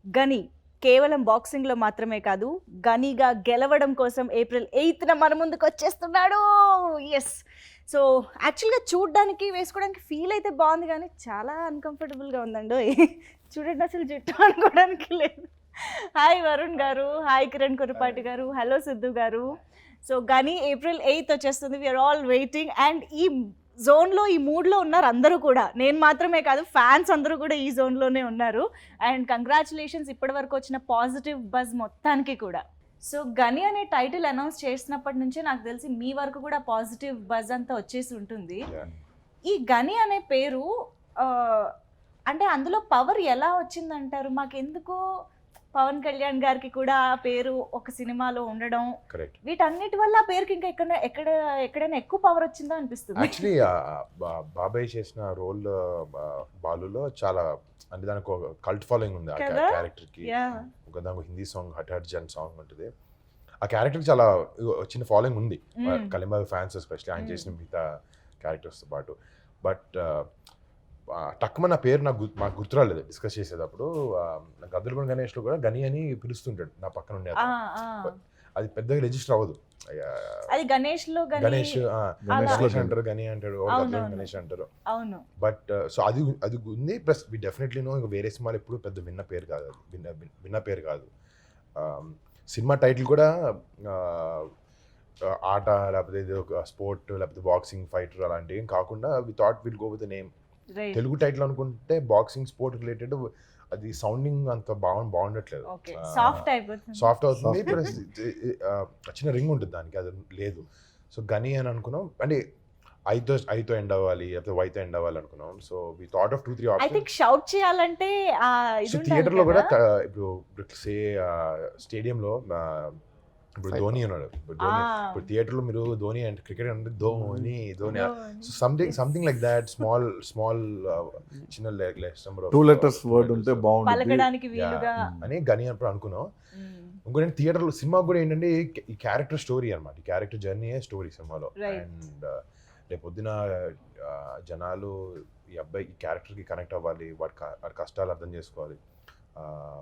గని కేవలం బాక్సింగ్లో మాత్రమే కాదు, గనిగా గెలవడం కోసం ఏప్రిల్ 8న మన ముందుకు వచ్చేస్తున్నాడు. ఎస్. సో యాక్చువల్గా చూడడానికి వేసుకోవడానికి ఫీల్ అయితే బాగుంది, కానీ చాలా అన్కంఫర్టబుల్గా ఉందండి. చూడండి, అసలు జుట్టు అనుకోవడానికి లేదు. హాయ్ వరుణ్ గారు, హాయ్ కిరణ్ కురపాటి గారు, హలో సిద్ధు గారు. సో గని ఏప్రిల్ 8 వచ్చేస్తుంది. We are all waiting. అండ్ ఈ జోన్లో, ఈ మూడ్లో ఉన్నారు అందరూ కూడా. నేను మాత్రమే కాదు, ఫ్యాన్స్ అందరూ కూడా ఈ జోన్లోనే ఉన్నారు. అండ్ కంగ్రాచులేషన్స్ ఇప్పటి వరకు వచ్చిన పాజిటివ్ బజ్ మొత్తానికి కూడా. సో గని అనే టైటిల్ అనౌన్స్ చేసినప్పటి నుంచే నాకు తెలిసి మీ వరకు కూడా పాజిటివ్ బజ్ అంతా వచ్చేసి ఉంటుంది. ఈ గని అనే పేరు అంటే అందులో పవర్ ఎలా వచ్చిందంటారు? మాకెందుకో పవన్ కళ్యాణ్ గారికి కూడా ఆ పేరు ఒక సినిమాలో ఉండడం, వీటన్నిటి వల్ల ఆ పేరుకి ఇంకా ఎక్కడైనా ఎక్కువ పవర్ వచ్చిందో అనిపిస్తుంది. యాక్చువల్లీ బాబాయ్ చేసిన రోల్ బాలులో చాలా అంటే దానికి ఒక కల్ట్ ఫాలోయింగ్ ఉంది ఆ క్యారెక్టర్కి. ఒక దానికి హిందీ సాంగ్ హట్ హట్ జన్ సాంగ్ ఉంటుంది. ఆ క్యారెక్టర్కి చాలా చిన్న ఫాలోయింగ్ ఉంది, కళింబాబు ఫ్యాన్స్ ఎస్పెషల్లీ, ఆయన చేసిన మిగతా క్యారెక్టర్స్తో పాటు. బట్ టక్కుమ నా పేరు నాకు గుర్తురాలేదు డిస్కస్ చేసేటప్పుడు. గద్దలగొండ గణేష్లో కూడా గని అని పిలుస్తుంటాడు నా పక్కన ఉండే. అది పెద్దగా రిజిస్టర్ అవ్వదు. అది గణేష్ అంటారు, గని అంటాడు, గణేష్ అంటారు. బట్ సో అది ఉంది. ప్లస్ వి డెఫినెట్లీ నో ఇంకా వేరే సినిమాలు ఎప్పుడు పెద్ద విన్న పేరు కాదు, అది విన్న పేరు కాదు. సినిమా టైటిల్ కూడా ఆట లేకపోతే ఇది ఒక స్పోర్ట్ లేకపోతే బాక్సింగ్ ఫైటర్ అలాంటివి ఏం కాకుండా we thought will go with name. Telugu title అనుకుంటే బాక్సింగ్ స్పోర్ట్ రిలేటెడ్, అది సౌండింగ్ అంత బాగుండట్లేదు, సాఫ్ట్ అవుతుంది. చిన్న రింగ్ ఉంటుంది దానికి, అది లేదు. సో గని అని అనుకున్నాం, అంటే ఐతో ఎండ్ అవ్వాలి లేకపోతే వైతో ఎండ్ అవ్వాలి అనుకున్నాం. So we thought of 2-3 options. Shout చేయాలంటే థియేటర్ లో కూడా ఇప్పుడు సే స్టేడియంలో ఇప్పుడు ధోని ఉన్నాడు, ఇప్పుడు థియేటర్ లో మీరు ధోని అంటే క్రికెట్ అంటే Dhoni something like that, small చిన్న నెంబర్ 2 letters వర్డ్ ఉంటే బాగుంటుంది అని గని అప్పుడు అనుకున్నాం. ఇంకోటి థియేటర్ లో సినిమా కూడా ఏంటంటే ఈ క్యారెక్టర్ స్టోరీ అనమాట, ఈ క్యారెక్టర్ జర్నీ స్టోరీ సినిమాలో. అండ్ రేపు పొద్దున జనాలు ఈ అబ్బాయి ఈ క్యారెక్టర్ కి కనెక్ట్ అవ్వాలి, వాడి కష్టాలు అర్థం చేసుకోవాలి,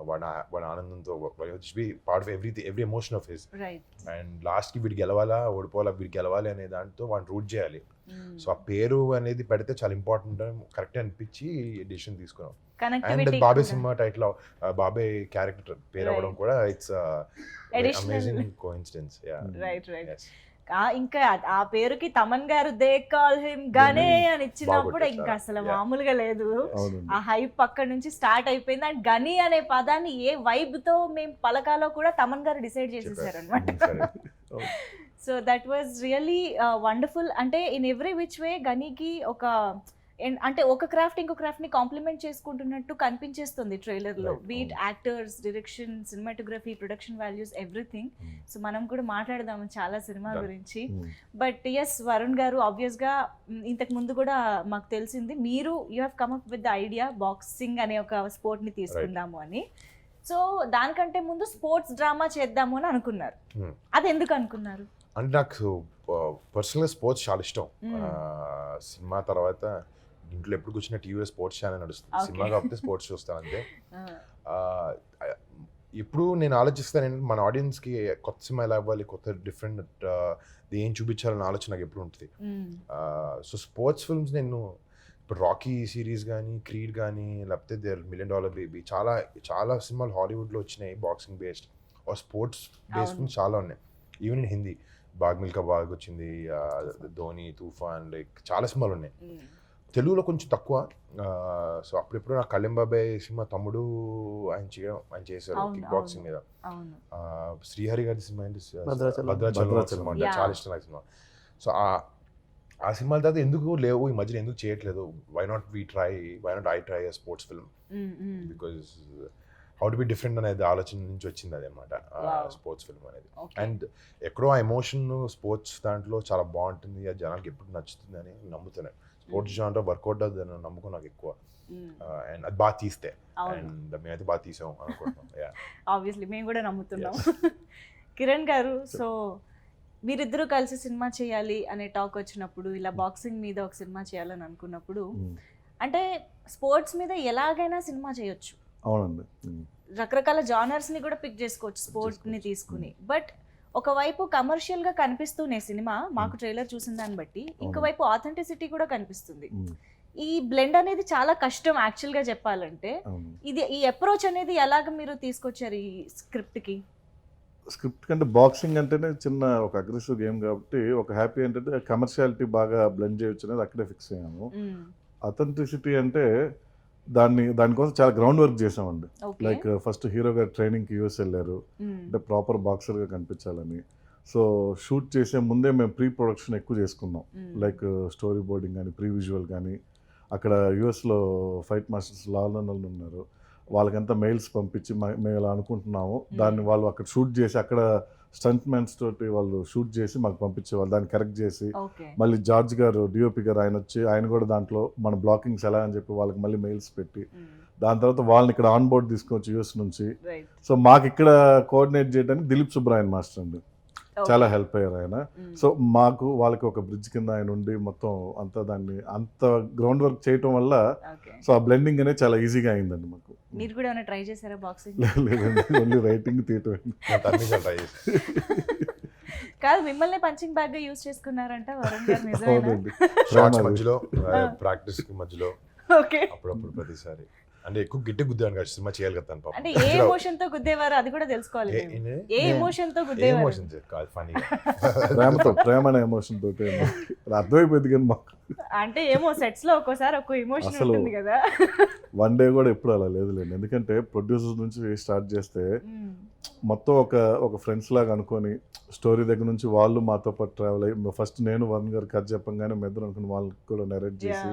వాడి ఆనందంతో part of every emotion of his. And లాస్ట్కి వీడు గెలవాలా ఓడిపోవాలా, వీడు గెలవాలి అనే దాంతో వాడిని రూట్ చేయాలి. సో ఆ పేరు అనేది పెడితే చాలా ఇంపార్టెంట్, కరెక్ట్ అనిపించి డిసిషన్ తీసుకున్నాం. అండ్ బాబాయ్ సినిమా టైటిల్ బాబాయ్ క్యారెక్టర్ పేరు అవ్వడం కూడా ఇట్స్ అమేజింగ్ కోఇన్సిడెన్స్. ఇంకా ఆ పేరుకి తమన్ గారు దే కాల్ హిమ్ గనే అని ఇచ్చినప్పుడు ఇంకా అసలు మామూలుగా లేదు. ఆ హైప్ అక్కడ నుంచి స్టార్ట్ అయిపోయింది. అండ్ గని అనే పదాన్ని ఏ వైబ్ తో మేము పలకాలో కూడా తమన్ గారు డిసైడ్ చేసేసారు అనమాట. So that was really wonderful. అంటే ఇన్ ఎవ్రీ విచ్ వే గనికి ఒక అంటే ఒక క్రాఫ్ట్ ఇంకో క్రాఫ్ట్ ని కాంప్లిమెంట్ చేసుకుంటున్నట్టు కనిపించేస్తుంది ట్రైలర్ లో. Beat actors, direction, cinematography, production values, everything. So మనం కూడా మాట్లాడదాము చాలా సినిమా గురించి. బట్ ఎస్ వరుణ్ గారు, ఆబ్వియస్ గా ఇంతకు ముందు కూడా మాకు తెలిసింది మీరు you have come up with the idea boxing అనే ఒక స్పోర్ట్ ని తీసుకుందాము అని. సో దానికంటే ముందు స్పోర్ట్స్ డ్రామా చేద్దాము అని అనుకున్నారు. అది ఎందుకు అనుకున్నారు? అంటే నాకు పర్సనల్గా స్పోర్ట్స్ చాలా ఇష్టం. సినిమా తర్వాత ఇంట్లో ఎప్పుడు కూర్చున్న టీవీలో స్పోర్ట్స్ ఛానల్ నడుస్తుంది, సినిమా కాకపోతే స్పోర్ట్స్ చూస్తాను అంతే. ఇప్పుడు నేను ఆలోచిస్తాను ఏంటంటే మన ఆడియన్స్కి కొత్త సినిమా ఎలా ఇవ్వాలి, కొత్త డిఫరెంట్ ఏం చూపించాలన్న ఆలోచన నాకు ఎప్పుడు ఉంటుంది. సో స్పోర్ట్స్ ఫిల్మ్స్ నేను ఇప్పుడు రాకీ సిరీస్ కానీ, క్రీడ్ కానీ, లేకపోతే దేర్ $1 Million Baby, చాలా చాలా సినిమాలు హాలీవుడ్లో వచ్చినాయి boxing based, sports based films చాలా ఉన్నాయి. ఈవెన్ ఇన్ హిందీ బాగ్ మిల్కా బాగ్ వచ్చింది, ధోని, తూఫాన్, లైక్ చాలా సినిమాలు ఉన్నాయి. తెలుగులో కొంచెం తక్కువ. సో అప్పుడెప్పుడు నాకు కళింబాబాయ్ సినిమా తమ్ముడు ఆయన చేశారు కిక్ బాక్సింగ్ మీద. శ్రీహరి గారి సినిమా ఏంటి, భద్రాచలం సినిమా అంటే చాలా ఇష్టం నాకు సినిమా. సో ఆ సినిమాల తర్వాత ఎందుకు లేవు ఈ మధ్యన, ఎందుకు చేయట్లేదు, why not I try a sports film, because how to be different అనేది ఆలోచన నుంచి వచ్చింది అది అనమాట స్పోర్ట్స్ ఫిల్మ్ అనేది. అండ్ ఎక్కడో ఆ ఎమోషన్ స్పోర్ట్స్ దాంట్లో చాలా బాగుంటుంది, అది జనానికి ఎప్పుడు నచ్చుతుంది అని నమ్ముతున్నాను. స్పోర్ట్స్ జానర్ వర్కౌట్ అవుతుంది నమ్మకం నాకు ఎక్కువ. అండ్ అది బాగా తీస్తే, అండ్ మేమైతే బాగా తీసాం అనుకుంటున్నాం. ఆబ్వియస్లీ మేము కూడా నమ్ముతున్నాం. కిరణ్ గారు, సో మీరిద్దరూ కలిసి సినిమా చేయాలి అనే టాక్ వచ్చినప్పుడు, ఇలా బాక్సింగ్ మీద ఒక సినిమా చేయాలని అనుకున్నప్పుడు, అంటే స్పోర్ట్స్ మీద ఎలాగైనా సినిమా చేయొచ్చు. అవునండి. రకరకాల జానర్స్ని కూడా పిక్ చేసుకోవచ్చు స్పోర్ట్ని తీసుకుని. బట్ ఒకవైపు కమర్షియల్గా కనిపిస్తూనే సినిమా మాకు ట్రైలర్ చూసిన దాన్ని బట్టి, ఇంకోవైపు ఆథెంటిసిటీ కూడా కనిపిస్తుంది. ఈ బ్లెండ్ అనేది చాలా కష్టం యాక్చువల్గా చెప్పాలంటే. ఈ అప్రోచ్ అనేది ఎలాగ మీరు తీసుకొచ్చారు ఈ స్క్రిప్ట్కి? స్క్రిప్ట్ కంటే బాక్సింగ్ అంటేనే చిన్న ఒక అగ్రెసివ్ గేమ్ కాబట్టి ఒక హ్యాపీ ఏంటంటే కమర్షియాలిటీ బాగా బ్లెండ్ చేయొచ్చు అనేది అక్కడే ఫిక్స్ అయ్యాము. అథెంటిసిటీ అంటే దానికోసం చాలా గ్రౌండ్ వర్క్ చేసామండి. లైక్ ఫస్ట్ హీరో గారు ట్రైనింగ్కి యూఎస్ వెళ్ళారు, అంటే ప్రాపర్ బాక్సర్గా కనిపించాలని. సో షూట్ చేసే ముందే మేము ప్రీ ప్రొడక్షన్ ఎక్కువ చేసుకున్నాం. లైక్ స్టోరీ బోర్డింగ్ కానీ, ప్రీ విజువల్ కానీ. అక్కడ యూఎస్లో ఫైట్ మాస్టర్స్ లాలనలు ఉన్నారు, వాళ్ళకంతా మెయిల్స్ పంపించి మేము ఇలా అనుకుంటున్నాము, దాన్ని వాళ్ళు అక్కడ షూట్ చేసి, అక్కడ స్టంట్ మ్యాన్స్ తోటి వాళ్ళు షూట్ చేసి మాకు పంపించేవాళ్ళు, దాన్ని కరెక్ట్ చేసి. మళ్ళీ జార్జ్ గారు డిఓపి గారు ఆయన వచ్చి ఆయన కూడా దాంట్లో మన బ్లాకింగ్స్ ఎలా అని చెప్పి వాళ్ళకి మళ్ళీ మెయిల్స్ పెట్టి, దాని తర్వాత వాళ్ళని ఇక్కడ ఆన్ బోర్డ్ తీసుకొచ్చి యూఎస్ నుంచి. సో మాకు ఇక్కడ కోఆర్డినేట్ చేయడానికి దిలీప్ సుబ్రాయన్ మాస్టర్ అండి చాలా హెల్ప్ అయ్యారు ఆయన. సో మాకు వాళ్ళకి ఒక బ్రిడ్జ్ కింద ఆయన ఉండి మొత్తం అంతా దాన్ని అంత గ్రౌండ్ వర్క్ చేయటం వల్ల సో ఆ బ్లెండింగ్ అనేది చాలా ఈజీగా అయిందండి మాకు. మీరు కూడా ఏమైనా ట్రై చేశారా బాక్సింగ్? లేదండి, ఓన్లీ రైటింగ్ తీయటం. కాదు, మిమ్మల్ని పంచింగ్ బ్యాగ్ గా యూజ్ చేసుకున్నారంట వరుణ్ గారు, నిజమేనా? షార్ట్స్ మధ్యలో, ప్రాక్టీస్ మధ్యలో, ఓకే, అప్పుడప్పుడు ప్రతిసారి. అంటే ఎక్కువ గిట్టి గుద్దాను కదా, సినిమా చేయాలి కదా పాపం. అంటే ఏ ఎమోషన్ తో గుద్దేవారు అది కూడా తెలుసుకోవాలి. ఏ ఎమోషన్ తో గుద్దేవారు? ప్రేమతో, ప్రేమ అనే ఎమోషన్ తోటి అర్థమైపోయింది. కానీ మాకు అంటే ఏమో సెట్స్ లో ఒక్కోసారి ఒక్కో ఎమోషన్ ఉంటుంది కదా. వన్ డే కూడా ఎప్పుడు అలా లేదులేండి. ఎందుకంటే ప్రొడ్యూసర్స్ నుంచి స్టార్ట్ చేస్తే మొత్తం ఒక ఫ్రెండ్స్ లాగా అనుకొని స్టోరీ దగ్గర నుంచి వాళ్ళు మాతో పాటు ట్రావెల్ అయ్యి, ఫస్ట్ నేను వరుణ్ గారు కథ చెప్పంగానే మెద్దరు అనుకుని వాళ్ళకి కూడా నెరేట్ చేసి,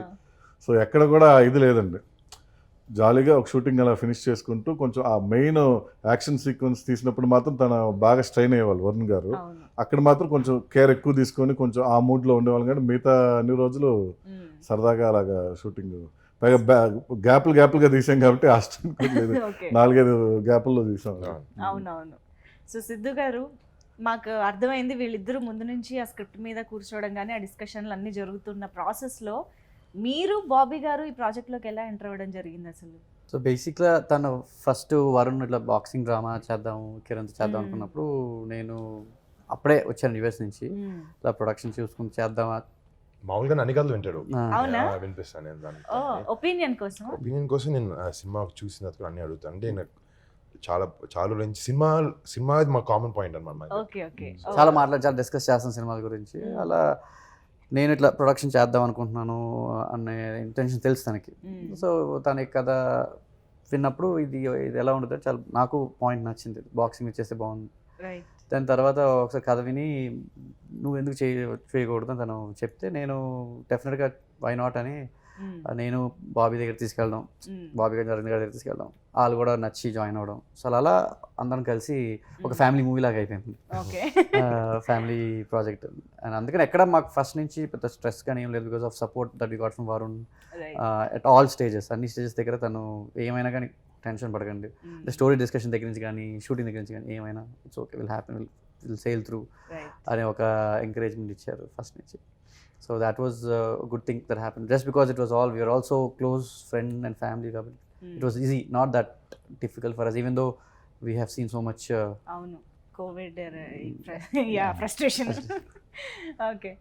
సో ఎక్కడ కూడా ఇది లేదండి, జాలీగా ఒక షూటింగ్ అలా ఫినిష్ చేసుకుంటూ కొంచెం ఆ మెయిన్ యాక్షన్ సీక్వెన్స్ తీసినప్పుడు మాత్రం తన బాగా స్ట్రైన్ అయ్యేవాళ్ళు వరుణ్ గారు. అక్కడ మాత్రం కొంచెం కేర్ ఎక్కువ తీసుకొని కొంచెం ఆ మూడ్లో ఉండేవాళ్ళు. కానీ మిగతా అన్ని రోజులు సరదాగా అలాగా షూటింగ్, పైగా గ్యాప్లుగా తీసాం కాబట్టి ఆ స్ట్రైన్ లేదు, 4-5 గ్యాపుల్లో తీసాం. అవునవును. సో సిద్ధు గారు, మాకు అర్థమైంది వీళ్ళిద్దరూ ముందు నుంచి ఆ స్క్రిప్ట్ మీద కూర్చోవడం కానీ ఆ డిస్కషన్లు అన్నీ జరుగుతున్న ప్రాసెస్లో మీరు బాబీ గారు ఈ ప్రాజెక్ట్లోకి ఎలా ఎంటర్ అవ్వడం జరిగింది అసలు? సో బేసిక్గా తను ఫస్ట్ వరుణ్ ఇట్లా బాక్సింగ్ డ్రామా చేద్దాం, కిరణ్తో చేద్దాం అనుకున్నప్పుడు నేను అప్పుడే వచ్చాను యూఎస్ నుంచి, ఇలా ప్రొడక్షన్ చూసుకుని చేద్దామా. మామూలుగా అన్ని కథలు వింటాడు, వినిపిస్తాను ఒపీనియన్ కోసం. నేను సినిమా చూసిన తర్వాత అన్ని అడుగుతాను. అంటే నాకు చాలా నుంచి సినిమా మా కామన్ పాయింట్ అన్నమాట. చాలా డిస్కస్ చేస్తాం సినిమాల గురించి. అలా నేను ఇట్లా ప్రొడక్షన్ చేద్దాం అనుకుంటున్నాను అనే ఇంటెన్షన్ తెలుసు తనకి. సో తన కథ విన్నప్పుడు ఇది ఎలా ఉంటుంది చాలా నాకు పాయింట్ నచ్చింది, బాక్సింగ్ చేస్తే బాగుంది. దాని తర్వాత ఒకసారి కథ విని నువ్వు ఎందుకు చేయకూడదు తను చెప్తే, నేను డెఫినెట్గా వై నాట్ అని నేను బాబీ దగ్గర తీసుకెళ్ళడం, బాబీ గారి అరవింద్ గారి దగ్గర తీసుకెళ్ళడం, వాళ్ళు కూడా నచ్చి జాయిన్ అవ్వడం. సో అలా అందరం కలిసి ఒక ఫ్యామిలీ మూవీ లాగా అయిపోయింది, ఫ్యామిలీ ప్రాజెక్ట్. అండ్ అందుకని ఎక్కడ మాకు ఫస్ట్ నుంచి పెద్ద స్ట్రెస్ కానీ ఏం లేదు, because of support that we got from Varun at all stages. అన్ని స్టేజెస్ దగ్గర తను ఏమైనా కానీ టెన్షన్ పడకండి, స్టోరీ డిస్కషన్ దగ్గర నుంచి కానీ షూటింగ్ దగ్గర నుంచి కానీ ఏమైనా it's okay, will happen, will sale through అనే ఒక ఎంకరేజ్మెంట్ ఇచ్చారు ఫస్ట్ నుంచి. So that was a good thing that happened, just because it was we were also close friend and family. It was easy, not that difficult for us, even though we have seen so much COVID frustration. Okay.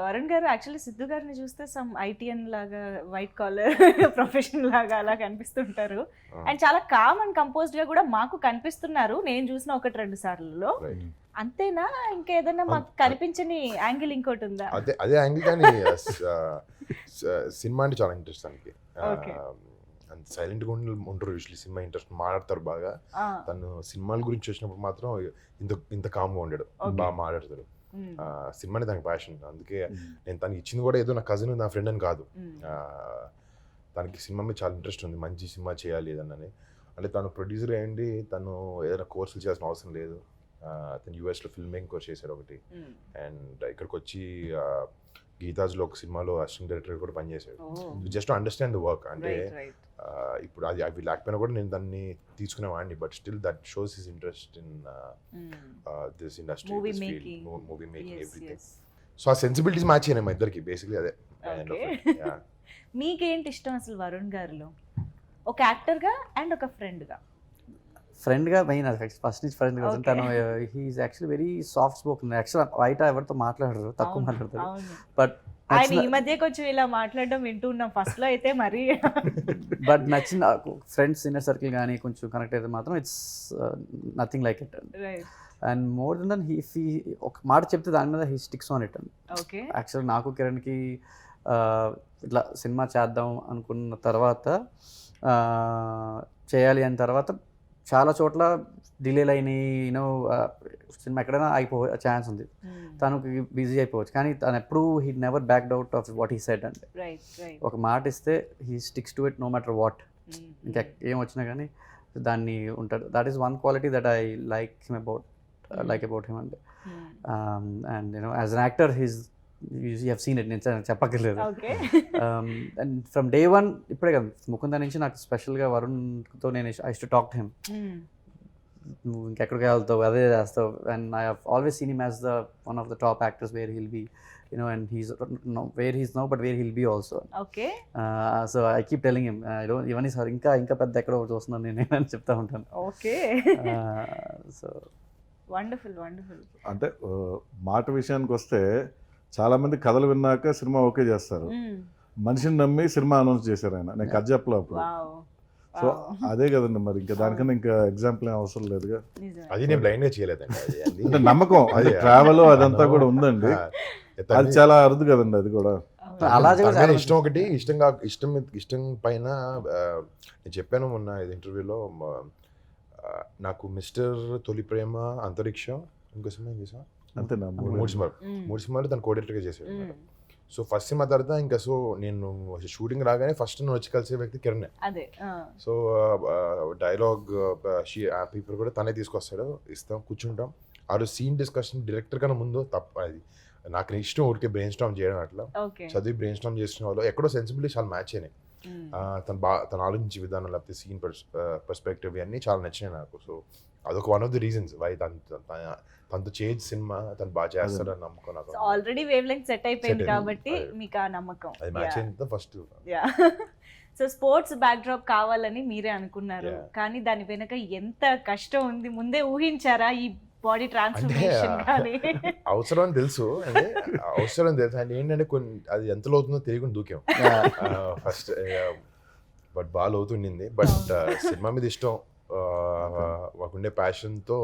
Varun గారు, actually Siddhu గారిని చూస్తే some ITN లాగా white collar professional లాగా అలా కనిపిస్తుంటారు. And చాలా com and కంపోజ్డ్గా కూడా మాకు కనిపిస్తున్నారు నేను చూసిన 1-2 సార్లలో. అంతేనా, ఇంకేదైనా మాకు కనిపించని యాంగిల్ ఇంకోటి ఉందా? అదే యాంగిల్. కానీ సినిమా అంటే చాలా ఇంట్రెస్ట్ దానికి. సైలెంట్గా ఉంటారు యూజువల్లీ, సినిమా ఇంట్రెస్ట్ మాట్లాడతారు బాగా. తను సినిమాల గురించి వచ్చినప్పుడు మాత్రం ఇంత కామ్గా ఉండడు, బాగా మాట్లాడతారు. సినిమానే తనకి ప్యాషన్. అందుకే నేను తనకి ఇచ్చింది కూడా ఏదో నా కజిన్ నా ఫ్రెండ్ అని కాదు, తనకి సినిమా మీద చాలా ఇంట్రెస్ట్ ఉంది, మంచి సినిమా చేయాలి ఏదన్నని. అంటే తను ప్రొడ్యూసర్ అయ్యండి, తను ఏదైనా కోర్సులు చేయాల్సిన అవసరం లేదు. తను యూఎస్లో ఫిల్మ్ మేకింగ్ కోర్స్ చేశారు ఒకటి, అండ్ ఇక్కడికి వచ్చి గీతాజ్లో ఒక సినిమాలో అసిస్టెంట్ డైరెక్టర్ కూడా పనిచేశాడు. Just understand the work. అంటే ఇప్పుడు అవి లేకపోయినా కూడా నేను దాన్ని తీసుకునేవాడిని, but still that shows his interest in this industry, movie making, everything. So ఆ సెన్సిబిలిటీస్ మ్యాచ్ అయినాయి మా ఇద్దరికి, బేసిక్లీ అదే. మీకేంటి ఇష్టం అసలు వరుణ్ గారిలో, ఒక యాక్టర్గా అండ్ ఒక ఫ్రెండ్గా? ఫ్రెండ్గా మెయిన్ ఫస్ట్ నుంచి ఫ్రెండ్ కదా Okay. తను he is actually very soft spoken actual బయట ఎవరితో మాట్లాడరు తక్కువ అవును, మాట్లాడతారు అవును. బట్ ఆయన ఈ మధ్య కొంచెం ఇలా మాట్లాడడం వింటున్నాం, ఫస్ట్ లో అయితే మరి బట్ నచ్చిన ఫ్రెండ్స్ ఇన్నర్ సర్కిల్ కానీ కొంచెం కనెక్ట్ అయితే మాత్రం it's nothing like it right. And more then than he ఒక మాట చెప్తే దాని మీద హీ స్టిక్స్ ఆన్ ఇట్ అండి. ఓకే. యాక్చువల్ నాకు కిరణ్కి ఇట్లా సినిమా చేద్దాం అనుకున్న తర్వాత చేయాలి అయిన తర్వాత చాలా చోట్ల డిలేలు అయినాయి, యూనో సినిమా ఎక్కడైనా ఛాన్స్ ఉంది, తనకి బిజీ అయిపోవచ్చు, కానీ తను ఎప్పుడు he never backed out of what he said అండి. Right, right. ఒక మాట ఇస్తే he sticks to it no matter what, ఇంకా ఏం వచ్చినా కానీ దాన్ని ఉంటాడు. That is one quality that I like him about him అండి. And you know as an actor you have seen it, నేను చెప్పక్కర్లేదు. Okay. And from day one ఇప్పుడే కదా ముకుంద నుంచి నాకు స్పెషల్గా వరుణ్తో నేను I to talk to him, నువ్వు ఇంకెక్కడికి వెళ్తావు అదే చేస్తావు, and I have always seen him as the one of the top actors where he'll be, you know, and he's where he's now but where he'll be also. Okay. So I keep telling him I don't even is ఇంకా పెద్ద ఎక్కడో చూస్తున్నాను నేను అని చెప్తా ఉంటాను. Okay. So wonderful, wonderful. అంటే మాట విషయానికి వస్తే చాలా మంది కథలు విన్నాక సినిమా ఓకే చేస్తారు, మనిషిని నమ్మి సినిమా అనౌన్స్ చేశారు ఆయన, నేను కథ చెప్పలే అప్పుడు. వావ్. సో అదే కదండి మరి, ఇంకా దానికన్నా ఇంకా ఎగ్జాంపుల్ ఏం అవసరం లేదుగా. అది నేను బ్లైండ్ గా చేయలేదండి, అది అంటే నమ్మకం, అది ట్రావెల్ అదంతా కూడా ఉందండి, అది చాలా అరుదు కదండి అది కూడా. అలాగే ఇష్టం ఒకటి, ఇష్టం పైన నేను చెప్పాను మొన్న ఇది ఇంటర్వ్యూలో, నాకు మిస్టర్ తొలి ప్రేమ, అంతరిక్షం, ఇంకో సినిమా ఏం చేసా, అంతేనా, మూడు సినిమాలు తను కోడైరెక్టర్గా చేశాడు. సో ఫస్ట్ సినిమా తర్వాత ఇంకా సో నేను షూటింగ్ రాగానే ఫస్ట్ నేను వచ్చి కలిసే వ్యక్తి కిరణ్. అదే. సో డైలాగ్ పేపర్ కూడా తనే తీసుకొస్తాడు, ఇస్తాం, కూర్చుంటాం. ఆ రోజు సీన్ డిస్కషన్ డైరెక్టర్ కన్నా ముందు తప్ప, అది నాకు ఇష్టం ఊరికే బ్రెయిన్ స్టామ్ చేయడం, అట్లా చదివి బ్రెయిన్ స్టామ్ చేసిన వాళ్ళు ఎక్కడో సెన్సిబిలిటీ చాలా మ్యాచ్ అయినాయి. తను ఆలోచించే విధానం లేకపోతే సీన్ పర్స్పెక్టివ్ ఇవన్నీ చాలా నచ్చినాయి నాకు. సో అదొక one of the reasons why తనతో చేజ్ సినిమా తను బాగా చేస్తాడని నమ్మకం నాకు. ఆల్రెడీ వేవ్ లెంగ్త్ సెట్ అయిపోయింది కాబట్టి మీకు ఆ నమ్మకం. అది మ్యాచ్ అయింది first. So sports back drop కావాలని మీరే అనుకున్నారు, కానీ దాని వెనక ఎంత కష్టం ఉంది ముందే ఊహించారా? ఈ బాడీ ట్రాన్స్ఫర్మేషన్ కానీ అవసరం అని తెలుసు, అంటే ఏంటంటే కొన్ని అది ఎంత లోతుందో తెలియకుండా దూకాం ఫస్ట్, బట్ బాగా లోతుండింది. బట్ సినిమా మీద ఇష్టం, మాకుండే ప్యాషన్తో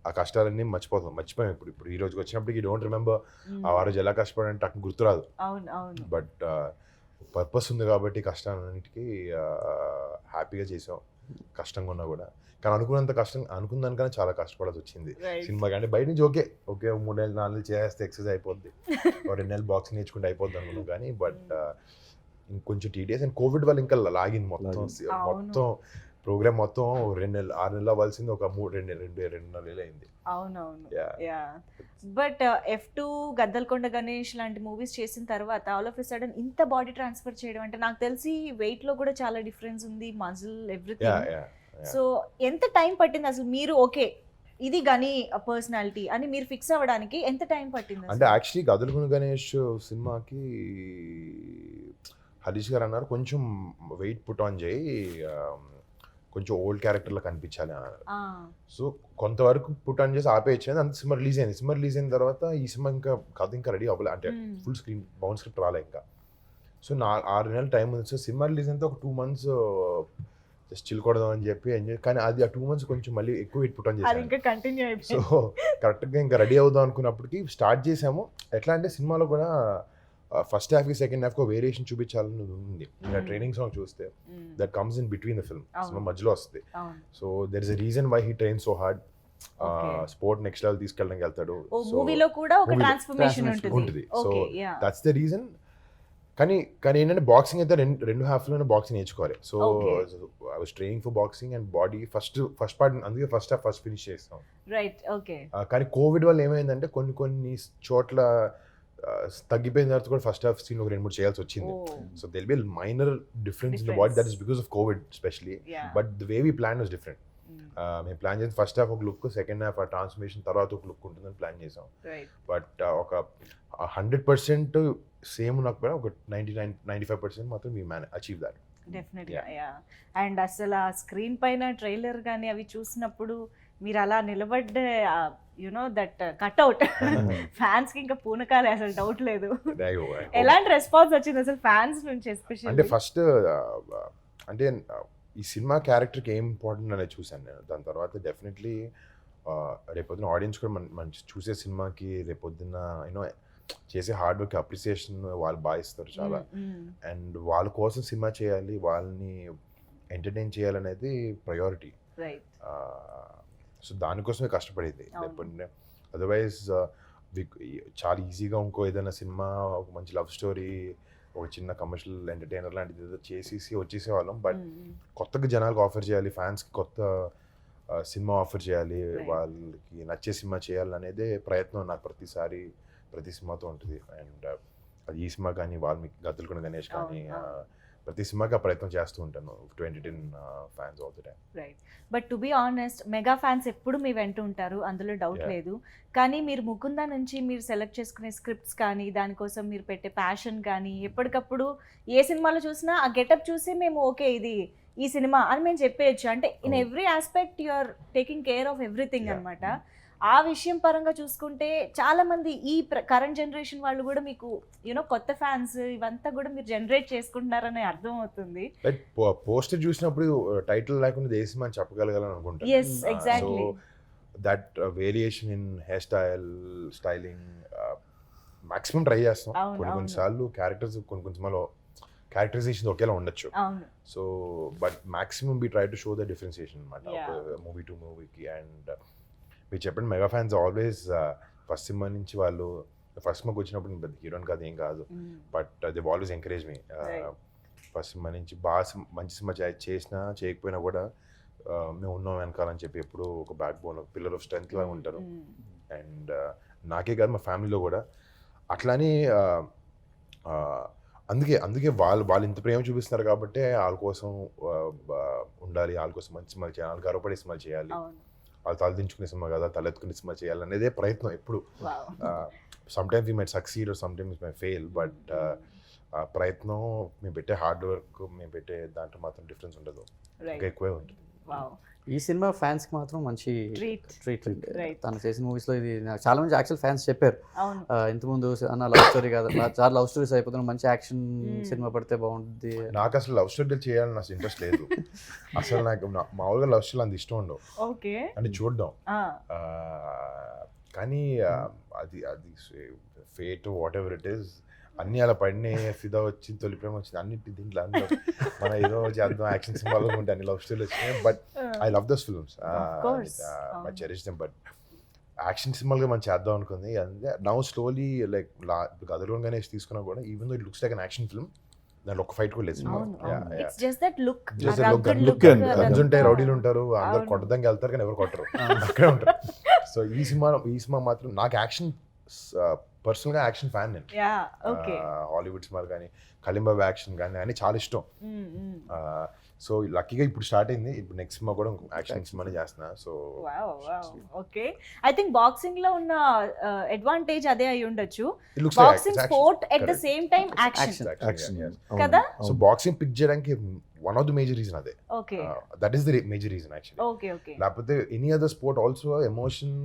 ఆ కష్టాలన్నీ మర్చిపోయాం. ఇప్పుడు ఈ రోజుకి వచ్చినప్పటికి డోంట్ రిమెంబర్ ఆ రోజు ఎలా కష్టపడంటే అక్కడ గుర్తురాదు. బట్ పర్పస్ ఉంది కాబట్టి కష్టాలన్నిటికీ హ్యాపీగా చేసాం, కష్టంగా ఉన్నా కూడా. కానీ అనుకున్న దానికన్నా చాలా కష్టపడాల్సి వచ్చింది సినిమా. కానీ బయట నుంచి ఓకే 3 నెలలు 4 నెలలు చేస్తే ఎక్సర్సైజ్ అయిపోద్ది, 2 నెలలు బాక్సింగ్ నేర్చుకుంటే అయిపోద్ది అనుకున్నాం. కానీ బట్ ఇంకొంచెం టీడీఎస్ అండ్ కోవిడ్ వల్ల ఇంకా లాగింది మొత్తం ప్రోగ్రామ్ మొత్తం 2 నెలలు 6 నెలలు అవ్వాల్సింది ఒక 2 నెలలు అయింది. అవునవును. బట్ F2, గద్దల్కొండ గణేష్ లాంటి మూవీస్ చేసిన తర్వాత ఆల్ ఆఫ్ ఎ సడన్ ఇంత బాడీ ట్రాన్స్ఫర్ చేయడం అంటే నాకు తెలిసి వెయిట్ లో కూడా చాలా డిఫరెన్స్ ఉంది, మజిల్ ఎవ్రీథింగ్. సో ఎంత టైం పట్టింది అసలు మీరు ఓకే ఇది గని పర్సనాలిటీ అని మీరు ఫిక్స్ అవ్వడానికి ఎంత టైం పట్టింది? అంటే యాక్చువల్లీ గద్దల్కొండ గణేష్ సినిమాకి హరీష్ గారు అన్నారు కొంచెం వెయిట్ పుట్ ఆన్ చేయి, కొంచెం ఓల్డ్ క్యారెక్టర్లో కనిపించాలి అన్నారు. సో కొంతవరకు పుట్ ఆన్ చేసి ఆపేయచ్చింది. అంత సినిమా రిలీజ్ అయింది. సినిమా రిలీజ్ అయిన తర్వాత ఈ సినిమా ఇంకా కథ ఇంకా రెడీ అవ్వలే, అంటే ఫుల్ స్క్రీన్ బౌండ్ స్క్రిప్ట్ రాలే ఇంకా. సో 6 నెలలు టైం ఉంది. సో సినిమా రిలీజ్ అయితే ఒక 2 months జస్ట్ చిల్కొడదాం అని చెప్పి ఎంజాయ్, కానీ అది ఆ 2 months కొంచెం మళ్ళీ ఎక్కువ వెయిట్ పుట్ ఆన్ చేసాను. సో కరెక్ట్గా ఇంకా రెడీ అవుదాం అనుకున్నప్పటికీ స్టార్ట్ చేసాము. ఎట్లా అంటే సినిమాలో కూడా ఫస్ట్ హాఫ్కి సెకండ్ హాఫ్కి వేరియేషన్ చూపించాలని ఉంది. ట్రైనింగ్ సాంగ్ చూస్తే that comes in between the film, సినిమా మధ్యలో వస్తుంది. So there is a reason why he train so hard. Sport next level తీసుకెళ్ళడానికి వెళ్తాడు. మూవీలో కూడా ఒక ట్రాన్స్ఫర్మేషన్ ఉంటుంది. So that's the reason. కానీ ఏంటంటే బాక్సింగ్ అయితే రెండు హాఫ్లోనే బాక్సింగ్ నేర్చుకోవాలి. So I was training for boxing and body first part, అందుకే ఫస్ట్ హాఫ్ ఫస్ట్ ఫినిష్ చేస్తాం. Right, okay. కానీ కోవిడ్ వల్ల ఏమైందంటే కొన్ని చోట్ల తగ్గిపోయిన తర్వాత కూడా ఫస్ట్ హాఫ్ సీన్ ఒక 2-3 చేయాల్సి వచ్చింది. So there'll be minor difference in the body, that is because of Covid specially. But the way we plan was different. మేము ప్లాన్ చేసి ఫస్ట్ హాఫ్ ఒక లుక్, సెకండ్ హాఫ్ ఆ ట్రాన్స్ఫర్మేషన్ తర్వాత ఒక look ఉంటుందని ప్లాన్ చేసాం. బట్ ఒక 100% same ఉన్నప్పుడు ఒక 99-95% మాత్రం వీ అచీవ్ దాట్. డెఫినెట్గా యా. అండ్ అసలు ఆ స్క్రీన్ పైన ట్రైలర్ కానీ అవి చూసినప్పుడు మీరు అలా నిలబడ్డే యునో దట్ కట్అవుట్ ఫ్యాన్స్ కి ఇంకా పూనకాలే, అసలు డౌట్ లేదు. ఎలాంటి రెస్పాన్స్ వచ్చింది అసలు ఫ్యాన్స్ నుంచి అంటే ఎస్పెషల్లీ? ఫస్ట్ అంటే ఈ సినిమా క్యారెక్టర్కి ఏం ఇంపార్టెంట్ అనేది చూశాను నేను. దాని తర్వాత డెఫినెట్లీ రేపొద్దున ఆడియన్స్ కూడా మన చూసే సినిమాకి రేపొద్దున యూనో చేసే హార్డ్ వర్క్ అప్రిసియేషన్ వాళ్ళు భావిస్తారు చాలా. అండ్ వాళ్ళ కోసం సినిమా చేయాలి, వాళ్ళని ఎంటర్టైన్ చేయాలనేది ప్రయారిటీ. రైట్. సో దానికోసమే కష్టపడేది. అవును. లేకపోతే అదర్వైజ్ చాలా ఈజీగా ఇంకో ఏదైనా సినిమా, ఒక మంచి లవ్ స్టోరీ, ఒక చిన్న కమర్షియల్ ఎంటర్టైనర్ లాంటిది ఏదో చేసేసి వచ్చేసేవాళ్ళం. బట్ కొత్తగా జనాలకు ఆఫర్ చేయాలి, ఫ్యాన్స్కి కొత్త సినిమా ఆఫర్ చేయాలి, Right. వాళ్ళకి నచ్చే సినిమా చేయాలనేదే ప్రయత్నం నాకు ప్రతి సినిమాతో ఉంటుంది. అండ్ అది ఈ సినిమా కానీ, వాల్మీకి గద్దలకొండ గణేష్ కానీ, అవును. ప్రతి సినిమాకి ఆ ప్రయత్నం చేస్తూ ఉంటాను to entertain fans all the time. Right. But to be honest, mega fans ఎప్పుడు మీ వెంట ఉంటారు, అందులో డౌట్ Yeah. లేదు. కానీ మీరు ముకుందా నుంచి మీరు సెలెక్ట్ చేసుకునే స్క్రిప్ట్స్ కానీ, దానికోసం మీరు పెట్టే ప్యాషన్ కానీ, ఎప్పటికప్పుడు ఏ సినిమాలో చూసినా ఆ గెటప్ చూసి మేము ఓకే ఇది ఈ సినిమా అని మేము చెప్పేయచ్చు. అంటే in Oh. Every aspect you are taking care of everything Yeah. అనమాట. ఆ విషయం పరంగా చూసుకుంటే చాలా మంది ఈ కరెంట్ జనరేషన్ వాళ్ళు కూడా మీకు యూనో కొత్త ఫ్యాన్స్ ఇవంతా కూడా మీరు జనరేట్ చేసుకుంటున్నారని అర్థం అవుతుంది. లైక్ పోస్టర్ చూసినప్పుడు టైటిల్ లేకుండా ఏ సినిమా అని చెప్పగలగాలని అనుకుంటాను. Yes, exactly. That variation in hair styling maximum try చేస్తాం. అవును, కొన్ని అవును. కొన్నిసార్లు క్యారెక్టర్స్ కొన్ని సినిమాలో క్యారెక్టరైజేషన్ ఒకేలా ఉండొచ్చు. అవును. So but maximum we try to show the differentiation అనమాట Yeah. మూవీ టు మూవీకి. అండ్ మీరు చెప్పండి, మెగా ఫ్యాన్స్ ఆల్వేస్ ఫస్ట్ సినిమా నుంచి వాళ్ళు ఫస్ట్ సినిమాకి వచ్చినప్పుడు నేను పెద్ద హీరోని కాదు, ఏం కాదు, but they always encourage me. Right. First సినిమా నుంచి బాగా మంచి సినిమా చేసినా చేయకపోయినా కూడా మేము ఉన్నాం వెనకాలని చెప్పి ఎప్పుడు ఒక back bone, pillar of strength లాగా ఉంటారు. అండ్ నాకే కాదు, మా ఫ్యామిలీలో కూడా అట్లానే అందుకే వాళ్ళు ఇంత ప్రేమ చూపిస్తున్నారు కాబట్టి వాళ్ళ కోసం ఉండాలి, వాళ్ళ కోసం మంచి సినిమాలు చేయాలి, వాళ్ళకి గర్వపడే సినిమాలు చేయాలి, అవును. వాళ్ళు తలదించుకునే సినిమా కదా తలెత్తుకునే సినిమా చేయాలి అనేదే ప్రయత్నం ఎప్పుడు. Wow. Some times we might succeed are some times my fail, but ప్రయత్నం, మేము పెట్టే హార్డ్ వర్క్, మేము పెట్టే దాంట్లో మాత్రం డిఫరెన్స్ ఉండదు, Right. ఇంకా ఎక్కువే ఉంటుంది. Wow. ఈ సినిమా ఫ్యాన్స్కి మాత్రం మంచి Treat. ట్రీట్. Right. తను చేసిన మూవీస్లో ఇది నాకు చాలా మంది యాక్చువల్ ఫ్యాన్స్ చెప్పారు, అవును. ఇంతకుముందు అన్న లవ్ స్టోరీ కాదు, చాలా లవ్ స్టోరీస్ అయిపోతున్నాయి, మంచి యాక్షన్ సినిమా పడితే బాగుంటుంది. నాకు అసలు లవ్ స్టోరీలు చేయాలని అసలు ఇంట్రెస్ట్ లేదు. అసలు నాకు మామూలుగా లవ్ స్టోరీలు అంత ఇష్టం ఉండవు ఓకే. అంటే చూడడం. కానీ అది fate what ever it is అన్నీ అలా పడిన ఫిదా వచ్చింది, తొలి ప్రేమ వచ్చింది, అన్నిటి దీంట్లో అందులో మన ఏదో చేద్దాం యాక్షన్ సినిమాలో ఉంటే అన్ని లవ్ స్టోరీలు వచ్చినాయి. But I love those films, my cherish them. But action సినిమాలుగా మనం చేద్దాం అనుకుంది అంతే. Now slowly like Gaddalakonda Ganesh తీసుకున్నా కూడా, even though it looks like an action film, దాంట్లో ఒక ఫైట్ కూడా లేదు సినిమా. It's just that look. Just that look and guns ఉంటాయి, రౌడీలు ఉంటారు, అందరు కొట్టడానికి వెళ్తారు కానీ ఎవరు కొట్టరు, అక్కడే ఉంటారు. సో ఈ సినిమా మాత్రం నాకు యాక్షన్, పర్సనల్గా యాక్షన్ ఫ్యాన్ నేను. యా. ఓకే. హాలీవుడ్ సినిమాలు కానీ, కళింబాబు యాక్షన్ కానీ అన్ని చాలా ఇష్టం. సో లక్కీగా ఇప్పుడు స్టార్ట్ అయింది, ఇప్పుడు నెక్స్ట్ సినిమా కూడా యాక్షన్ సినిమానే చేస్తున్నా. So okay. I think boxing లో ఉన్న అడ్వాంటేజ్ అదే అయి ఉండొచ్చు. it looks boxing like sport at the correct. Same time action action కదా? సో బాక్సింగ్ పిక్ చేయడానికి one of the major reason అదే. Okay. That is the major reason actually. Okay. Okay. లేకపోతే any other sport also emotion,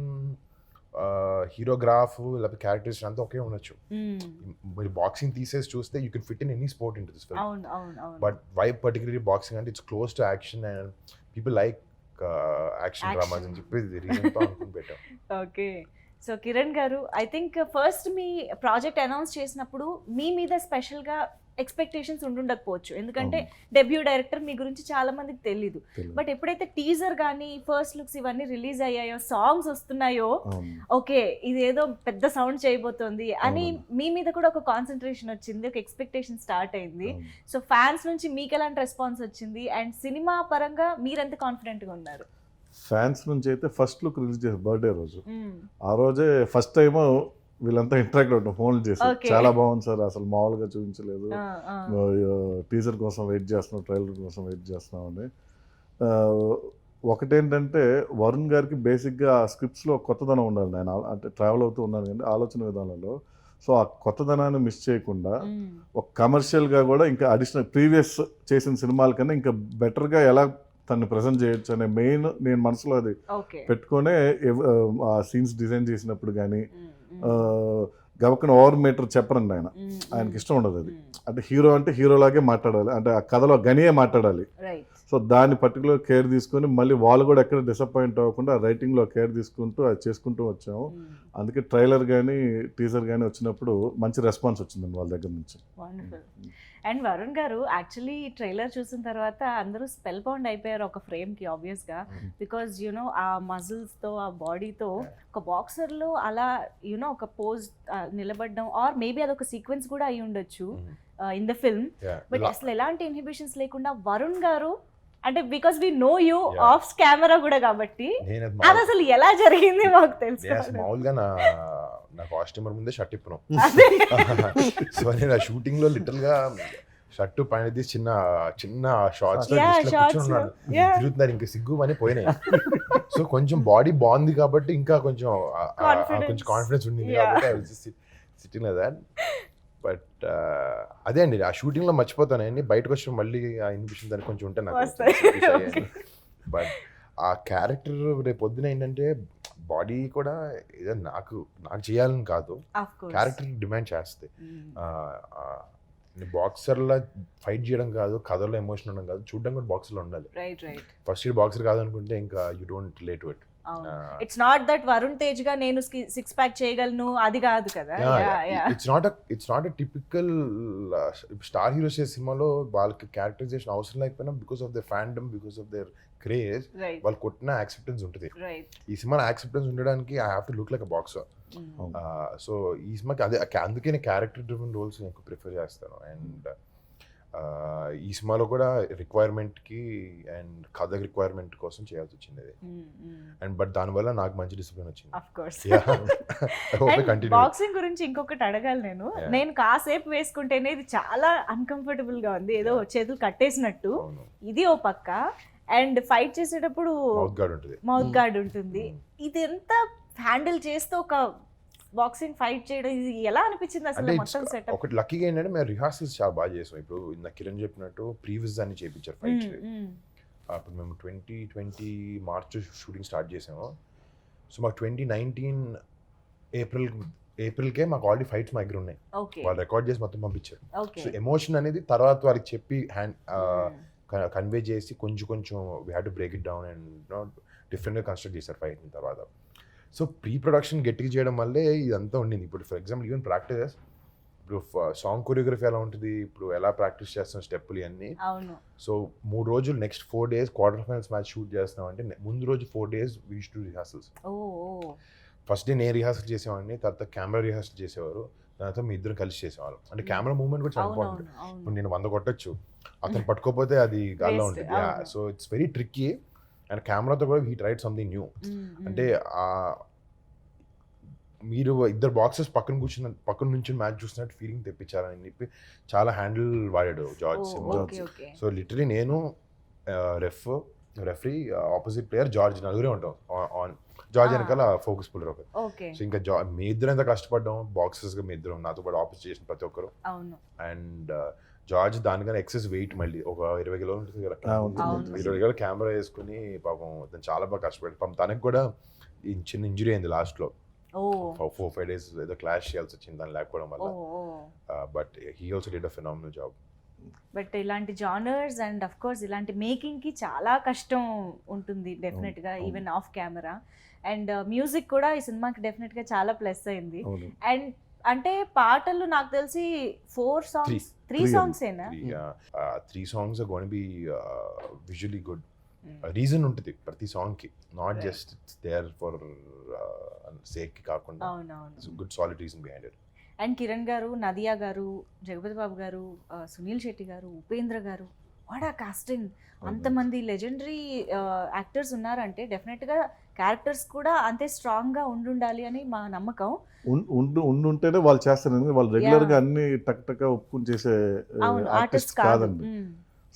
hero graph, లేకపోతే characters అంతా ఒకే ఉండొచ్చు. మీరు boxing తీసేసి చూస్తే you can fit in any sport in to this film. అవును, అవును, అవును. బట్ వై పర్టికులర్లీ బాక్సింగ్ అంటే it's close to action and people like action dramas అని చెప్పి రీజన్తో అనుకుని పెట్టాం. ఓకే. సో కిరణ్ గారు, I think first me project announce చేసినప్పుడు మీ మీద స్పెషల్గా ఎక్స్పెక్టేషన్స్ ఉండుండకపోవచ్చు, ఎందుకంటే డెబ్యూ డైరెక్టర్ మీ గురించి చాలా మందికి తెలీదు. బట్ ఎప్పుడైతే టీజర్ కానీ ఫస్ట్ లుక్స్ ఇవన్నీ రిలీజ్ అయ్యాయో, సాంగ్స్ వస్తున్నాయో, ఓకే ఇది ఏదో పెద్ద సౌండ్ చేయబోతోంది అని మీ మీద కూడా ఒక కాన్సన్ట్రేషన్ వచ్చింది, ఒక ఎక్స్పెక్టేషన్ స్టార్ట్ అయింది. సో ఫ్యాన్స్ నుంచి మీకు ఎలాంటి రెస్పాన్స్ వచ్చింది, అండ్ సినిమా పరంగా మీరెంత కాన్ఫిడెంట్గా ఉన్నారు? ఫ్యాన్స్ నుంచి అయితే ఫస్ట్ లుక్ రిలీజ్ చేశారు బర్త్డే రోజు. ఆ రోజే ఫస్ట్ టైం వీళ్ళంతా ఇంటరాక్ట్ అవుతాం, ఫోన్లు చేశారు, Okay. చాలా బాగుంది సార్, అసలు మామూలుగా చూపించలేదు, ఆ. టీజర్ కోసం వెయిట్ చేస్తున్నాం, ట్రైలర్ కోసం వెయిట్ చేస్తున్నాం అని. ఒకటేంటంటే వరుణ్ గారికి బేసిక్గా స్క్రిప్ట్స్లో కొత్తదనం ఉండాలి. నేను అంటే ట్రావెల్ అవుతూ ఉన్నాను కానీ ఆలోచన విధానంలో సో ఆ కొత్తదనాన్ని మిస్ చేయకుండా ఒక కమర్షియల్గా కూడా ఇంకా అడిషనల్ ప్రీవియస్ చేసిన సినిమాల కన్నా ఇంకా బెటర్గా ఎలా తను ప్రజెంట్ చేయొచ్చు అనే మెయిన్ నేను మనసులో అది ఓకే పెట్టుకొనే ఆ సీన్స్ డిజైన్ చేసినప్పుడు కానీ గబక్కన ఓవర్ మీటర్ చెప్పరండి ఆయనకి ఇష్టం ఉండదు అది. అంటే హీరోలాగే మాట్లాడాలి, అంటే ఆ కథలో గనియే మాట్లాడాలి. రైట్ సో దాన్ని పర్టికులర్ కేర్ తీసుకొని మళ్ళీ వాళ్ళు కూడా ఎక్కడ డిసప్పాయింట్ అవ్వకుండా రైటింగ్లో కేర్ తీసుకుంటూ అది చేసుకుంటూ వచ్చాము. అందుకే ట్రైలర్ కానీ టీజర్ కానీ వచ్చినప్పుడు మంచి రెస్పాన్స్ వచ్చిందండి వాళ్ళ దగ్గర నుంచి. వండర్ఫుల్. అండ్ వరుణ్ గారు యాక్చువల్లీ ట్రైలర్ చూసిన తర్వాత అందరూ స్పెల్ బౌండ్ అయిపోయారు ఒక ఫ్రేమ్కి ఆబ్వియస్గా, బికాజ్ యూనో ఆ మజిల్స్తో ఆ బాడీతో ఒక బాక్సర్లో అలా యూనో ఒక పోజ్ నిలబడడం ఆర్ మేబీ అదొక సీక్వెన్స్ కూడా అయి ఉండొచ్చు ఇన్ ద ఫిల్మ్. బట్ అసలు ఎలాంటి ఇన్హిబిషన్స్ లేకుండా వరుణ్ గారు అంటే because we know you of camera కూడా కాబట్టి అది అసలు ఎలా జరిగింది మాకు తెలుసు. మామూలుగా నా కాస్ట్యూమర్ ముందే షర్ట్ ఇప్పును. సో నేను ఆ షూటింగ్ లో లిటిల్ గా షర్ట్ పైన తీసి చిన్న చిన్న షార్ట్స్ కూర్చున్నాడు, తిరుగుతున్నారు, ఇంకా సిగ్గు అని పోయినాయి. సో కొంచెం బాడీ బాగుంది కాబట్టి ఇంకా కొంచెం కాన్ఫిడెన్స్ ఉండింది కాబట్టి సిట్టింగ్ దట్. బట్ అదే అండి ఆ షూటింగ్లో మర్చిపోతానండి, బయటకు వచ్చి మళ్ళీ ఆ ఇన్హిబిషన్ దానికి కొంచెం ఉంటే నాకు. బట్ ఆ క్యారెక్టర్ రేపు పొద్దున ఏంటంటే బాడీ కూడా ఏదో నాకు చేయాలని కాదు, క్యారెక్టర్ డిమాండ్ చేస్తాయి. బాక్సర్లా ఫైట్ చేయడం కాదు, కథలో ఎమోషన్ ఉండడం కాదు, చూడడం కూడా బాక్సర్లో ఉండాలి. ఫస్ట్ ఇయర్ బాక్సర్ కాదనుకుంటే ఇంకా you don't relate to it. It's not that Varun Tej గా నేను 6 ప్యాక్ చేయగలను అది కాదు కదా. It's not a typical star heroes చేసే సినిమాలో వాళ్ళకి క్యారెక్టరైజేషన్ అవసరం లేకపోయినా because of the fandom, because of their craze వాళ్ళు కొట్టిన యాక్సెప్టెన్స్ ఉంటుంది. ఈ సినిమా యాక్సెప్టెన్స్ ఉండడానికి I have to look like a boxer. So ఈ సినిమాకి అదే అందుకే నేను క్యారెక్టర్ డ్రివెన్ రోల్స్ ఎక్కువ ప్రిఫర్ చేస్తాను. అండ్ ఈ సినిమాలో కూడా రిక్వైర్మెంట్కి అండ్ కథ రిక్వైర్మెంట్ కోసం చేయాల్సి వచ్చింది అది. అండ్ బట్ దానివల్ల నాకు మంచి డిసిప్లిన్ వచ్చింది. బాక్సింగ్ గురించి ఇంకొకటి అడగాలి నేను కాసేపు వేసుకుంటేనే ఇది చాలా అన్కంఫర్టబుల్ గా ఉంది, ఏదో చేతులు కట్టేసినట్టు. ఇది ఓ పక్క, అండ్ ఫైట్ చేసేటప్పుడు మౌత్ గార్డ్ ఉంటుంది. ఇది ఎంత హ్యాండిల్ చేస్తూ ఒక బాక్సింగ్ ఫైట్ చేయడం ఇది ఎలా అనిపించింది అసలు మొత్తం సెటప్? ఒకటి లక్కీగా ఏంటంటే మేము రిహార్సల్స్ చాలా బాగా చేసాం. ఇప్పుడు ఇందాక కిరణ్ చెప్పినట్టు ప్రీవియస్ దాన్ని చేయించారు ఫైట్. అప్పుడు మేము 2020 మార్చ్ షూటింగ్ స్టార్ట్ చేసాము. సో మాకు 2019 ఏప్రిల్కే మాకు ఆల్రెడీ ఫైట్స్ మా దగ్గర ఉన్నాయి, వాళ్ళు రికార్డ్ చేసి మొత్తం పంపించారు. సో ఎమోషన్ అనేది తర్వాత వారికి చెప్పి కన్వే చేసి కొంచెం we have to break it down and డిఫరెంట్గా కన్స్ట్రక్ట్ చేశారు ఫైట్ తర్వాత. సో ప్రీ ప్రొడక్షన్ గట్టిగా చేయడం వల్లే ఇదంతా ఉండింది. ఇప్పుడు ఫర్ ఎగ్జాంపుల్ ఈవెన్ ప్రాక్టీస్, ఇప్పుడు సాంగ్ కొరియోగ్రఫీ ఎలా ఉంటుంది, ఇప్పుడు ఎలా ప్రాక్టీస్ చేస్తాం స్టెప్పులు ఇవన్నీ. సో 3 రోజులు next 4 days quarter finals match shoot చేస్తాం అంటే ముందు రోజు 4 days we used to rehearsals. First day నేను రిహార్సల్ చేసేవాడిని, తర్వాత కెమెరా రిహార్సల్ చేసేవారు, దాంతో మీ ఇద్దరు కలిసి చేసేవాళ్ళం. అంటే కెమెరా మూవ్మెంట్ కూడా చాలా ఇంపార్టెంట్. ఇప్పుడు నేను 100 కొట్టచ్చు, అతను పట్టుకోకపోతే అది గాల్లో ఉంటుంది. So it's very tricky. And కెమెరాతో కూడా హీ ట్రైడ్ సంథింగ్ న్యూ. అంటే మీరు ఇద్దరు బాక్సర్స్ పక్కన నుంచి మ్యాచ్ చూసినట్టు ఫీలింగ్ తెప్పించాలని చెప్పి చాలా హ్యాండిల్ వాడాడు జార్జ్. సో లిటరలీ నేను రెఫరీ ఆపోజిట్ ప్లేయర్ జార్జ్ నలుగురే ఉంటాం ఆన్. జార్జ్ వెనకాల ఫోకస్ పుల్లర్ ఒకరు. సో ఇంకా మీ ఇద్దరు ఎంత కష్టపడ్డాం బాక్సర్స్గా, మీ ఇద్దరు నాతో పాటు ఆపోజిట్ చేసిన ప్రతి ఒక్కరు. అండ్ జార్జ్ దానికన్నా ఎక్సెస్ వెయిట్ మళ్ళీ ఒక 20 కిలోలు ఉంటుంది కదా, 20 కిలోలు కెమెరా వేసుకుని పాపం తను చాలా బాగా కష్టపడి, పాపం తనకు కూడా చిన్న ఇంజురీ అయింది లాస్ట్లో. 4-5 days ఏదో క్లాష్ చేయాల్సి వచ్చింది దాన్ని లేకపోవడం వల్ల. But he also did a phenomenal job. But ఇలాంటి జానర్స్ అండ్ అఫ్ కోర్స్ ఇలాంటి మేకింగ్ కి చాలా కష్టం ఉంటుంది డెఫినెట్ గా, even of camera. And music కూడా ఈ సినిమాకి డెఫినెట్ గా చాలా ప్లస్ అయింది. అండ్ అంటే పాటలు నాకు తెలిసి 3 songs ఏనా? 3 songs are going to be visually good. Reason ఉంటుంది ప్రతి సాంగ్ కి, not just there for sake కి కాకుండా good solid reason behind it. And Kiran garu, Nadiya గారు, జగపతి బాబు గారు, సునీల్ శెట్టి గారు, ఉపేంద్ర గారు, వాట్ ఆ కాస్టింగ్! అంతమంది లెజెండరీ యాక్టర్స్ ఉన్నారంటే డెఫినెట్గా క్యారెక్టర్స్ కూడా అంతే స్ట్రాంగ్గా ఉండాలి అని మా నమ్మకం. ఉండుంటేనే వాళ్ళు చేస్తారు, వాళ్ళు రెగ్యులర్గా అన్ని టక్ ఒప్పుకుని చేసే ఆర్టిస్ట్ కాదండి.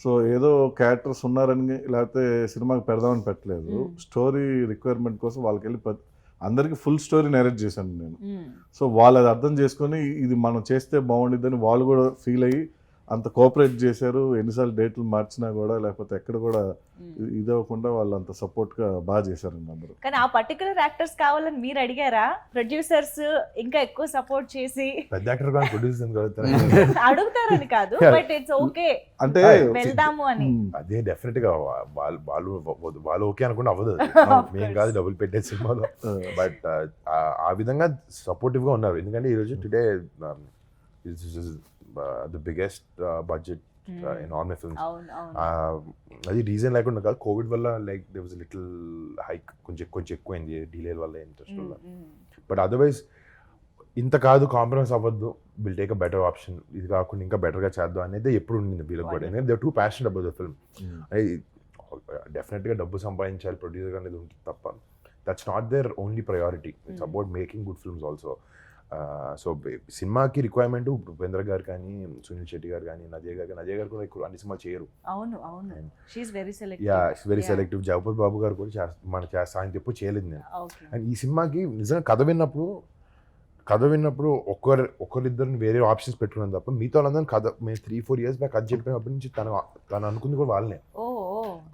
సో ఏదో క్యారెక్టర్స్ ఉన్నారని లేకపోతే సినిమాకి పెడదామని పెట్టలేదు, స్టోరీ రిక్వైర్మెంట్ కోసం వాళ్ళకి వెళ్ళి అందరికి ఫుల్ స్టోరీ నెరేట్ చేశాను నేను. సో వాళ్ళు అది అర్థం చేసుకొని ఇది మనం చేస్తే బాగుండిద్దని వాళ్ళు కూడా ఫీల్ అయ్యి అంత కోఆపరేట్ చేశారు. ఎన్నిసార్లు డేట్లు మార్చినా కూడా లేకపోతే ఎక్కడ కూడా ఇదవ్వకుండా వాళ్ళు అంత సపోర్ట్గా బాగా చేశారండి అందరూ. కానీ ఆ పర్టికులర్ యాక్టర్స్ కావాలని మీరు అడిగారా? ప్రొడ్యూసర్స్ ఇంకా ఎక్కువ సపోర్ట్ చేసి పెద్ద యాక్టర్ కానీ ప్రొడ్యూసర్ అడుగుతారని కాదు, బట్ ఇట్స్ ఓకే అంటే వెళ్దాము అని. అదే డెఫినెట్ గా వాళ్ళు ఓకే అనుకుంటే అవ్వదు. మేము కాదు డబ్బులు పెట్టే సినిమాలో, బట్ ఆ విధంగా సపోర్టివ్ గా ఉన్నారు. ఎందుకంటే ఈరోజు today the biggest budget in all my films. అది రీజన్ లేకుండా కాదు, కోవిడ్ వల్ల like they was little hike, కొంచెం ఎక్కువైంది డిలే వల్ల, ఇంట్రెస్ట్ వల్ల. బట్ అదర్వైజ్ ఇంత కాదు, కాంప్రమైజ్ అవ్వద్దు, will take a better option, ఇది కాకుండా ఇంకా బెటర్గా చేద్దాం అనేది ఎప్పుడు ఉండింది వీళ్ళకి కూడా. ఎందుకంటే they are too passionate about the film. డెఫినెట్గా డబ్బు సంపాదించాలి ప్రొడ్యూసర్ అనేది ఉంటుంది తప్ప, that's not their only priority. It's about making good films also. So సినిమాకి రిక్వైర్మెంట్ ఉపేంద్ర గారు కానీ, సునీల్ శెట్టి గారు కానీ, నజయ్ గారు కూడా ఎక్కువ అన్ని సినిమాలు చేయరు. అవును అవును, she's very selective. Yeah, very selective. Jagapathi Babu గారు కూడా మన ఆయన ఎప్పుడు చేయలేదు నేను. అండ్ ఈ సినిమాకి నిజంగా కథ విన్నప్పుడు ఒకరిద్దరిని వేరే ఆప్షన్స్ పెట్టుకున్నాను తప్ప మిగతా వాళ్ళందరినీ కథ మేము 3-4 years బ్యాక్ కథ చెప్పినప్పటి నుంచి తను అనుకుంది కూడా వాళ్ళనే.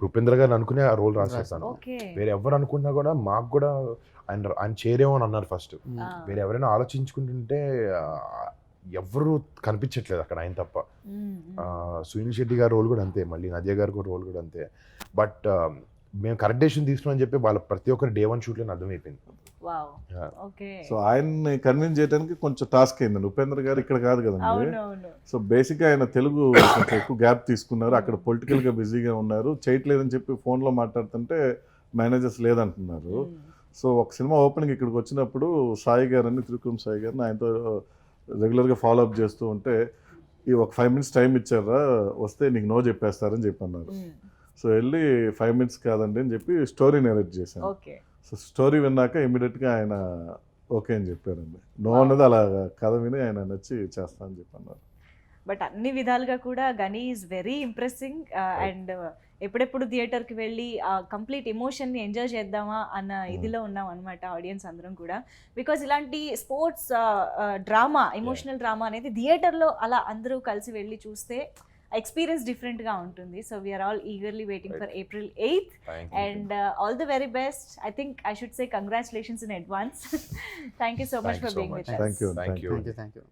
ఉపేంద్ర గారు అనుకునే ఆ రోల్ రాసేస్తాను. వేరే ఎవరు అనుకున్నా కూడా మాకు కూడా ఆయన చేరేమో అని అన్నారు ఫస్ట్. వేరే ఎవరైనా ఆలోచించుకుంటుంటే ఎవరు కనిపించట్లేదు అక్కడ ఆయన తప్ప. సునీల్ శెట్టి గారి రోల్ కూడా అంతే, మళ్ళీ నజయ్ గారి కూడా రోల్ కూడా అంతే. బట్ మేము కరెక్ట్ డెసిషన్ తీసుకున్నామని చెప్పి వాళ్ళ ప్రతి ఒక్కరు Day 1 షూట్లో అర్థమైపోయింది. సో ఆయన్ని కన్విన్స్ చేయడానికి కొంచెం టాస్క్ అయిందండి. ఉపేంద్ర గారు ఇక్కడ కాదు కదండి. సో బేసిక్గా ఆయన తెలుగు కొంచెం ఎక్కువ గ్యాప్ తీసుకున్నారు, అక్కడ పొలిటికల్గా బిజీగా ఉన్నారు, చేయట్లేదని చెప్పి ఫోన్లో మాట్లాడుతుంటే మేనేజర్స్ లేదంటున్నారు. సో ఒక సినిమా ఓపెనింగ్ ఇక్కడికి వచ్చినప్పుడు సాయి గారని, త్రివిక్రమ్ సాయి గారిని ఆయనతో రెగ్యులర్గా ఫాలో అప్ చేస్తూ ఉంటే ఈ ఒక 5 minutes టైం ఇచ్చారా, వస్తే నీకు నో చెప్పేస్తారని చెప్పి అన్నారు. సో వెళ్ళి 5 minutes కాదండి అని చెప్పి స్టోరీ నెరేట్ చేశాను. సో స్టోరీ విన్నాక ఇమీడియట్గా ఆయన ఓకే అని చెప్పారండి. నో అన్నది అలా కథ విని ఆయన నచ్చి చేస్తా అని చెప్పి అన్నారు. బట్ అన్ని విధాలుగా కూడా గని ఈజ్ వెరీ ఇంప్రెసింగ్. అండ్ ఎప్పుడెప్పుడు థియేటర్కి వెళ్ళి ఆ కంప్లీట్ ఎమోషన్ని ఎంజాయ్ చేద్దామా అన్న ఇదిలో ఉన్నాం అనమాట ఆడియన్స్ అందరం కూడా. బికాజ్ ఇలాంటి స్పోర్ట్స్ డ్రామా, ఎమోషనల్ డ్రామా అనేది థియేటర్లో అలా అందరూ కలిసి వెళ్ళి చూస్తే ఎక్స్పీరియన్స్ డిఫరెంట్గా ఉంటుంది. So we're all eagerly waiting for April 8th. And all the very best. I think I should say congratulations in advance. Thank you so much for being with us. Thank you.